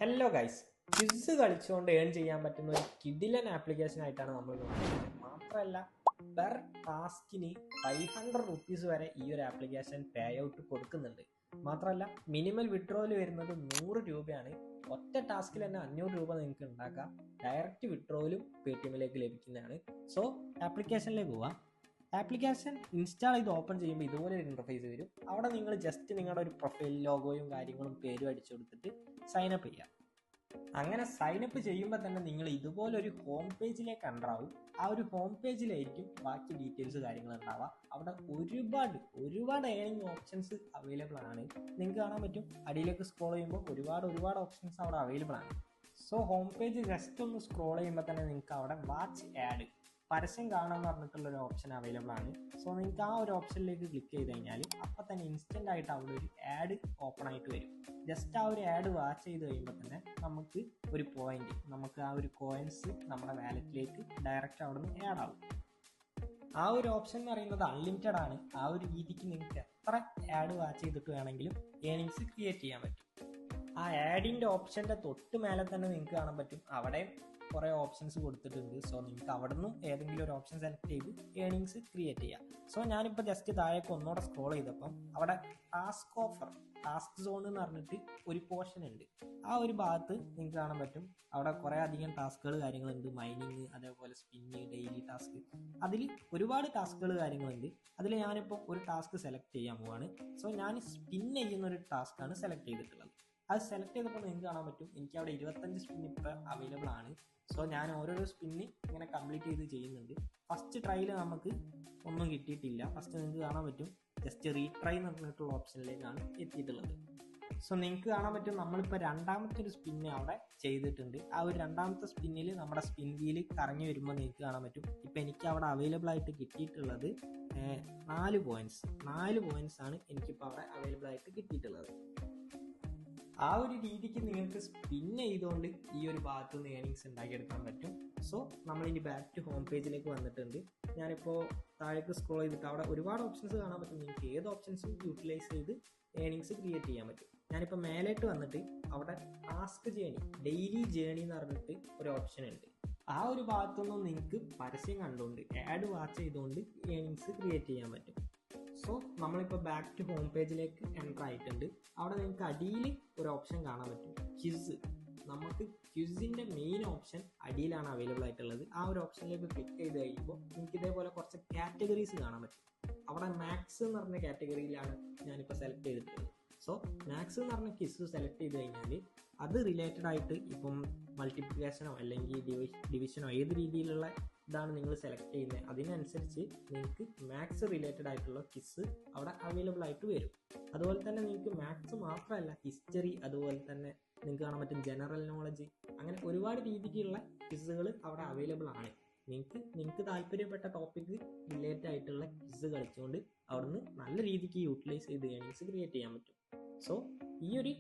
Hello guys, quiz കളിച്ചുകൊണ്ട് earn ചെയ്യാൻ പറ്റുന്ന ഒരു കിഡിലൻ ആപ്ലിക്കേഷൻ ആയിട്ടാണ് നമ്മൾ നോക്കുന്നത്. മാത്രമല്ല, പെർ ടാസ്കിന് 500 റുപ്പീസ് വരെ ഈ ഒരു ആപ്ലിക്കേഷൻ പേ ഔട്ട് കൊടുക്കുന്നുണ്ട്. മാത്രമല്ല, മിനിമൽ വിഡ്രോവൽ വരുന്നത് 100 രൂപയാണ്. ഒറ്റ ടാസ്കിൽ തന്നെ 500 രൂപ നിങ്ങൾക്ക് ഉണ്ടാക്കാം. ഡയറക്റ്റ് വിഡ്രോവലും പേടിഎമ്മിലേക്ക് ലഭിക്കുന്നതാണ്. സോ ആപ്ലിക്കേഷനിലേക്ക് പോവാം. ആപ്ലിക്കേഷൻ ഇൻസ്റ്റാൾ ചെയ്ത് ഓപ്പൺ ചെയ്യുമ്പോൾ ഇതുപോലെ ഒരു ഇൻ്റർഫേസ് വരും. അവിടെ നിങ്ങൾ ജസ്റ്റ് നിങ്ങളുടെ ഒരു പ്രൊഫൈൽ ലോഗോയും കാര്യങ്ങളും പേരും അടിച്ചു കൊടുത്തിട്ട് സൈനപ്പ് ചെയ്യാം. അങ്ങനെ സൈനപ്പ് ചെയ്യുമ്പോൾ തന്നെ നിങ്ങൾ ഇതുപോലൊരു ഹോം പേജിലേക്ക് എൻ്ററാവും. ആ ഒരു ഹോം പേജിലായിരിക്കും ബാക്കി ഡീറ്റെയിൽസ് കാര്യങ്ങൾ ഉണ്ടാവുക. അവിടെ ഒരുപാട് ഏണിംഗ് ഓപ്ഷൻസ് അവൈലബിൾ ആണ്. നിങ്ങൾക്ക് കാണാൻ പറ്റും, അടിയിലേക്ക് സ്ക്രോൾ ചെയ്യുമ്പോൾ ഒരുപാട് ഓപ്ഷൻസ് അവിടെ അവൈലബിൾ ആണ്. സോ ഹോം പേജ് ജസ്റ്റ് ഒന്ന് സ്ക്രോൾ ചെയ്യുമ്പോൾ തന്നെ നിങ്ങൾക്ക് അവിടെ വാച്ച് ആഡ്, പരസ്യം കാണാമെന്ന് പറഞ്ഞിട്ടുള്ളൊരു ഓപ്ഷൻ അവൈലബിൾ ആണ്. സോ നിങ്ങൾക്ക് ആ ഒരു ഓപ്ഷനിലേക്ക് ക്ലിക്ക് ചെയ്ത് കഴിഞ്ഞാൽ അപ്പം തന്നെ ഇൻസ്റ്റൻ്റ് ആയിട്ട് അവിടെ ഒരു ആഡ് ഓപ്പൺ ആയിട്ട് വരും. ജസ്റ്റ് ആ ഒരു ആഡ് വാച്ച് ചെയ്ത് കഴിയുമ്പോൾ തന്നെ നമുക്ക് ഒരു പോയിന്റ്, നമുക്ക് ആ ഒരു കോയിൻസ് നമ്മുടെ വാലറ്റിലേക്ക് ഡയറക്റ്റ് അവിടെ നിന്ന് ആഡ് ആവും. ആ ഒരു ഓപ്ഷൻ എന്ന് പറയുന്നത് അൺലിമിറ്റഡ് ആണ്. ആ ഒരു രീതിക്ക് നിങ്ങൾക്ക് എത്ര ആഡ് വാച്ച് ചെയ്തിട്ട് വേണമെങ്കിലും ഏണിങ്സ് ക്രിയേറ്റ് ചെയ്യാൻ പറ്റും. ആ ആഡിൻ്റെ ഓപ്ഷൻ്റെ തൊട്ട് മേലെ തന്നെ നിങ്ങൾക്ക് കാണാൻ പറ്റും, അവിടെ കുറേ ഓപ്ഷൻസ് കൊടുത്തിട്ടുണ്ട്. സോ നിങ്ങൾക്ക് അവിടെ നിന്നും ഏതെങ്കിലും ഒരു ഓപ്ഷൻ സെലക്ട് ചെയ്ത് ഏണിങ്സ് ക്രിയേറ്റ് ചെയ്യാം. സോ ഞാനിപ്പോൾ ജസ്റ്റ് താഴേക്ക് ഒന്നുകൂടെ സ്ക്രോൾ ചെയ്തപ്പം അവിടെ ടാസ്ക് ഓഫർ, ടാസ്ക് സോൺ എന്ന് പറഞ്ഞിട്ട് ഒരു പോർഷൻ ഉണ്ട്. ആ ഒരു ഭാഗത്ത് നിങ്ങൾക്ക് കാണാൻ പറ്റും, അവിടെ കുറേ അധികം ടാസ്കുകൾ കാര്യങ്ങളുണ്ട്. മൈനിങ്, അതേപോലെ സ്പിന്ന്, ഡെയിലി ടാസ്ക്, അതിൽ ഒരുപാട് ടാസ്കുകൾ കാര്യങ്ങളുണ്ട്. അതിൽ ഞാനിപ്പോൾ ഒരു ടാസ്ക് സെലക്ട് ചെയ്യാൻ പോവാണ്. സോ ഞാൻ സ്പിൻ ചെയ്യുന്ന ഒരു ടാസ്ക്കാണ് സെലക്ട് ചെയ്തിട്ടുള്ളത്. അത് സെലക്ട് ചെയ്തപ്പോൾ നിങ്ങൾക്ക് കാണാൻ പറ്റും, എനിക്ക് അവിടെ 25 സ്പിൻ ഇപ്പോൾ അവൈലബിൾ ആണ്. സോ ഞാൻ ഓരോരോ സ്പിന്ന് ഇങ്ങനെ കംപ്ലീറ്റ് ചെയ്ത് ചെയ്യുന്നുണ്ട്. ഫസ്റ്റ് ട്രൈയിൽ നമുക്ക് ഒന്നും കിട്ടിയിട്ടില്ല. ഫസ്റ്റ് നിങ്ങൾക്ക് കാണാൻ പറ്റും, ജസ്റ്റ് റീട്രൈ എന്ന് പറഞ്ഞിട്ടുള്ള ഓപ്ഷനിലേക്കാണ് എത്തിയിട്ടുള്ളത്. സോ നിങ്ങൾക്ക് കാണാൻ പറ്റും, നമ്മളിപ്പോൾ രണ്ടാമത്തെ ഒരു സ്പിന്ന് അവിടെ ചെയ്തിട്ടുണ്ട്. ആ ഒരു രണ്ടാമത്തെ സ്പിന്നിൽ നമ്മുടെ സ്പിൻ വീല് കറങ്ങി വരുമ്പോൾ നിങ്ങൾക്ക് കാണാൻ പറ്റും, ഇപ്പം എനിക്ക് അവിടെ അവൈലബിൾ ആയിട്ട് കിട്ടിയിട്ടുള്ളത് 4 പോയിന്റ്സ് ആണ് എനിക്കിപ്പോൾ അവിടെ അവൈലബിൾ ആയിട്ട് കിട്ടിയിട്ടുള്ളത്. ആ ഒരു രീതിക്ക് നിങ്ങൾക്ക് സ്പിൻ ചെയ്തുകൊണ്ട് ഈ ഒരു ഭാഗത്ത് നിന്ന് ഏണിങ്സ് ഉണ്ടാക്കിയെടുക്കാൻ പറ്റും. സോ നമ്മളിനി ബാക്ക് ടു ഹോം പേജിലേക്ക് വന്നിട്ടുണ്ട്. ഞാനിപ്പോൾ താഴേക്ക് സ്ക്രോൾ ചെയ്തിട്ട് അവിടെ ഒരുപാട് ഓപ്ഷൻസ് കാണാൻ പറ്റും. നിങ്ങൾക്ക് ഏത് ഓപ്ഷൻസും യൂട്ടിലൈസ് ചെയ്ത് ഏണിങ്സ് ക്രിയേറ്റ് ചെയ്യാൻ പറ്റും. ഞാനിപ്പോൾ മേലേക്ക് വന്നിട്ട് അവിടെ ടാസ്ക് ജേണി, ഡെയിലി ജേണി എന്ന് പറഞ്ഞിട്ട് ഒരു ഓപ്ഷൻ ഉണ്ട്. ആ ഒരു ഭാഗത്തുനിന്നും നിങ്ങൾക്ക് പരസ്യം കണ്ടുകൊണ്ട് ആഡ് വാച്ച് ചെയ്തുകൊണ്ട് ഏണിങ്സ് ക്രിയേറ്റ് ചെയ്യാൻ പറ്റും. സോ നമ്മളിപ്പോൾ ബാക്ക് ടു ഹോം പേജിലേക്ക് എൻ്റർ ആയിട്ടുണ്ട്. അവിടെ നിങ്ങൾക്ക് അടിയിൽ ഒരു ഓപ്ഷൻ കാണാൻ പറ്റും, ക്വിസ്. നമുക്ക് ക്വിസിൻ്റെ മെയിൻ ഓപ്ഷൻ അടിയിലാണ് അവൈലബിൾ ആയിട്ടുള്ളത്. ആ ഒരു ഓപ്ഷനിലേക്ക് ക്ലിക്ക് ചെയ്ത് കഴിയുമ്പോൾ നിങ്ങൾക്ക് ഇതേപോലെ കുറച്ച് കാറ്റഗറീസ് കാണാൻ പറ്റും. അവിടെ മാത്സ് എന്ന് പറഞ്ഞ കാറ്റഗറിയിലാണ് ഞാനിപ്പോൾ സെലക്ട് ചെയ്തിട്ടുള്ളത്. സോ മാത്സ് എന്ന് പറഞ്ഞ ക്വിസ് സെലക്ട് ചെയ്ത് കഴിഞ്ഞാൽ അത് റിലേറ്റഡ് ആയിട്ട് ഇപ്പം മൾട്ടിപ്ലിക്കേഷനോ അല്ലെങ്കിൽ ഡിവിഷനോ ഏത് രീതിയിലുള്ള ഇതാണ് നിങ്ങൾ സെലക്ട് ചെയ്യുന്നത്, അതിനനുസരിച്ച് നിങ്ങൾക്ക് മാത്സ് റിലേറ്റഡ് ആയിട്ടുള്ള ക്വിസ് അവിടെ അവൈലബിൾ ആയിട്ട് വരും. അതുപോലെ തന്നെ നിങ്ങൾക്ക് മാത്സ് മാത്രമല്ല, ഹിസ്റ്ററി, അതുപോലെ തന്നെ നിങ്ങൾക്ക് കാണാൻ പറ്റും ജനറൽ നോളജ്, അങ്ങനെ ഒരുപാട് രീതിക്കുള്ള ക്വിസുകൾ അവിടെ അവൈലബിൾ ആണ്. നിങ്ങൾക്ക് താല്പര്യപ്പെട്ട ടോപ്പിക്ക് റിലേറ്റഡ് ആയിട്ടുള്ള ക്വിസ് കളിച്ചുകൊണ്ട് അവിടുന്ന് നല്ല രീതിക്ക് യൂട്ടിലൈസ് ചെയ്ത് ഏണിങ്സ് ക്രിയേറ്റ് ചെയ്യാൻ പറ്റും. സോ ഈ ഒരു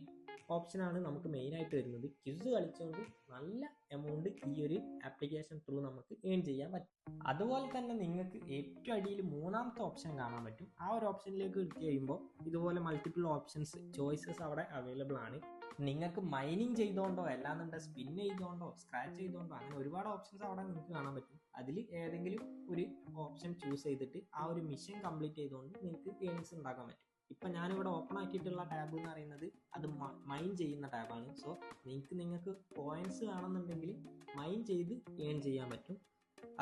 ഓപ്ഷനാണ് നമുക്ക് മെയിനായിട്ട് വരുന്നത്. ക്വിസ് കളിച്ചുകൊണ്ട് നല്ല എമൗണ്ട് ഈ ഒരു ആപ്ലിക്കേഷൻ ത്രൂ നമുക്ക് ഏൺ ചെയ്യാൻ പറ്റും. അതുപോലെ തന്നെ നിങ്ങൾക്ക് ഏറ്റവും അടിയിൽ മൂന്നാമത്തെ ഓപ്ഷൻ കാണാൻ പറ്റും. ആ ഒരു ഓപ്ഷനിലേക്ക് ക്ലിക്ക് ചെയ്യുമ്പോൾ ഇതുപോലെ മൾട്ടിപ്പിൾ ഓപ്ഷൻസ്, ചോയ്സസ് അവിടെ അവൈലബിൾ ആണ്. നിങ്ങൾക്ക് മൈനിങ് ചെയ്തുകൊണ്ടോ അല്ലാന്നുണ്ടെങ്കിൽ സ്പിൻ ചെയ്തുകൊണ്ടോ സ്ക്രാച്ച് ചെയ്തുകൊണ്ടോ അങ്ങനെ ഒരുപാട് ഓപ്ഷൻസ് അവിടെ നിങ്ങൾക്ക് കാണാൻ പറ്റും. അതിൽ ഏതെങ്കിലും ഒരു ഓപ്ഷൻ ചൂസ് ചെയ്തിട്ട് ആ ഒരു മിഷൻ കംപ്ലീറ്റ് ചെയ്തുകൊണ്ട് നിങ്ങൾക്ക് ഏണിങ്സ് ഉണ്ടാക്കാൻ പറ്റും. ഇപ്പം ഞാനിവിടെ ഓപ്പൺ ആക്കിയിട്ടുള്ള ടാബ് എന്ന് പറയുന്നത് അത് മൈൻ ചെയ്യുന്ന ടാബാണ്. സോ നിങ്ങൾക്ക് പോയിന്റ്സ് കാണുന്നുണ്ടെങ്കിൽ മൈൻ ചെയ്ത് ഏൺ ചെയ്യാൻ പറ്റും.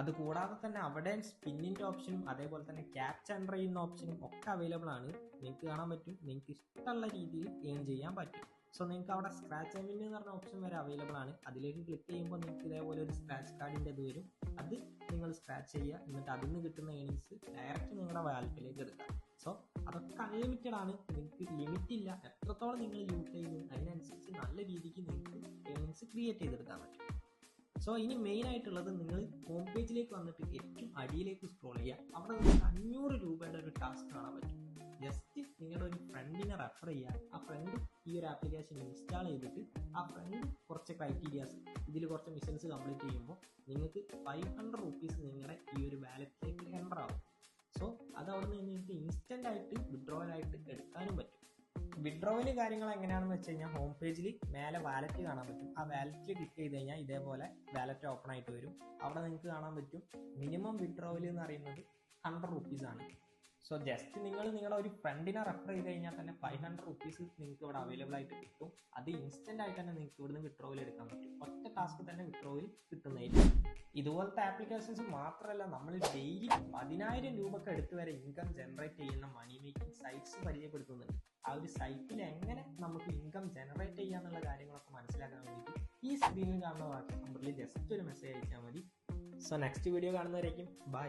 അതുകൂടാതെ തന്നെ അവിടെ സ്പിന്നിൻ്റെ ഓപ്ഷനും അതേപോലെ തന്നെ ക്യാപ്ച എൻ്റർ ചെയ്യുന്ന ഓപ്ഷനും ഒക്കെ അവൈലബിൾ ആണ്. നിങ്ങൾക്ക് കാണാൻ പറ്റും, നിങ്ങൾക്ക് ഇഷ്ടമുള്ള രീതിയിൽ ഏൺ ചെയ്യാൻ പറ്റും. സോ നിങ്ങൾക്ക് അവിടെ സ്ക്രാച്ച് ആൻഡ് വിൻ എന്ന് പറഞ്ഞ ഓപ്ഷൻ വരെ അവൈലബിൾ ആണ്. അതിലേക്ക് ക്ലിക്ക് ചെയ്യുമ്പോൾ നിങ്ങൾക്ക് ഇതേപോലെ ഒരു സ്ക്രാച്ച് കാർഡിൻ്റെ ഇത് വരും. അത് നിങ്ങൾ സ്ക്രാച്ച് ചെയ്യുക, എന്നിട്ട് അതിൽ നിന്ന് കിട്ടുന്ന ഏണിങ്സ് ഡയറക്റ്റ് നിങ്ങളുടെ വാലറ്റിലേക്ക് എടുക്കുക. സോ അതൊക്കെ അൺലിമിറ്റഡ് ആണ്, നിങ്ങൾക്ക് ലിമിറ്റ് ഇല്ല. എത്രത്തോളം നിങ്ങൾ യൂട്ടിലൈസ് ചെയ്യും അതിനനുസരിച്ച് നല്ല രീതിക്ക് നിങ്ങൾക്ക് ഏണിങ്സ് ക്രിയേറ്റ് ചെയ്തെടുക്കാൻ പറ്റും. സോ ഇനി മെയിൻ ആയിട്ടുള്ളത്, നിങ്ങൾ ഹോം പേജിലേക്ക് വന്നിട്ട് ഏറ്റവും അടിയിലേക്ക് സ്ക്രോൾ ചെയ്യുക. അവിടെ നിങ്ങൾക്ക് 500 രൂപയുടെ ഒരു ടാസ്ക് കാണാൻ പറ്റും. ജസ്റ്റ് നിങ്ങളുടെ ഒരു ഫ്രണ്ടിനെ റെഫർ ചെയ്യുക. ആ ഫ്രണ്ട് ഈ ഒരു ആപ്ലിക്കേഷൻ ഇൻസ്റ്റാൾ ചെയ്തിട്ട് ആ ഫ്രണ്ട് കുറച്ച് ക്രൈറ്റീരിയാസ്, ഇതിൽ കുറച്ച് മിഷൻസ് കംപ്ലീറ്റ് ചെയ്യുമ്പോൾ നിങ്ങൾക്ക് 500 റുപ്പീസ് നിങ്ങളുടെ ഈ ഒരു വാലറ്റിലേക്ക് എൻ്റർ ആവും. സോ അത് അവിടെ നിന്ന് നിങ്ങൾക്ക് ഇൻസ്റ്റൻ്റ് ആയിട്ട് വിഡ്രോവൽ ആയിട്ട് എടുക്കാനും പറ്റും. വിഡ്രോവൽ കാര്യങ്ങൾ എങ്ങനെയാണെന്ന് വെച്ച് കഴിഞ്ഞാൽ ഹോം പേജിൽ മേലെ വാലറ്റ് കാണാൻ പറ്റും. ആ വാലറ്റിൽ ക്ലിക്ക് ചെയ്ത് കഴിഞ്ഞാൽ ഇതേപോലെ വാലറ്റ് ഓപ്പൺ ആയിട്ട് വരും. അവിടെ നിങ്ങൾക്ക് കാണാൻ പറ്റും മിനിമം വിഡ്രോവൽ എന്ന് പറയുന്നത് 100 റുപ്പീസ് ആണ്. സോ ജസ്റ്റ് നിങ്ങൾ നിങ്ങളുടെ ഒരു ഫ്രണ്ടിനെ റെഫർ ചെയ്ത് കഴിഞ്ഞാൽ തന്നെ 500 റുപ്പീസ് നിങ്ങൾക്ക് ഇവിടെ അവൈലബിൾ ആയിട്ട് കിട്ടും. അത് ഇൻസ്റ്റന്റ് ആയിട്ട് തന്നെ നിങ്ങൾക്ക് ഇവിടുന്ന് വിഡ്രോവൽ എടുക്കാൻ പറ്റും. ഒറ്റ ടാസ്ക് തന്നെ വിഡ്രോവൽ കിട്ടുന്നതായിരിക്കും. ഇതുപോലത്തെ ആപ്ലിക്കേഷൻസ് മാത്രമല്ല, നമ്മൾ ഡെയിലി 10,000 രൂപക്ക് അടുത്ത് വരെ ഇൻകം ജനറേറ്റ് ചെയ്യുന്ന മണി മേക്കിംഗ് സൈറ്റ്സ് പരിചയപ്പെടുത്തുന്നുണ്ട്. ആ ഒരു സൈറ്റിൽ എങ്ങനെ നമുക്ക് ഇൻകം ജനറേറ്റ് ചെയ്യാന്നുള്ള കാര്യങ്ങളൊക്കെ മനസ്സിലാക്കാൻ വേണ്ടിയിട്ട് ഈ സ്ക്രീനിൽ കാണുന്ന വാട്സ്ആപ്പ് നമ്പറിൽ ജസ്റ്റ് ഒരു മെസ്സേജ് അയച്ചാൽ മതി. സോ നെക്സ്റ്റ് വീഡിയോ കാണുന്നവരേക്കും ബൈ.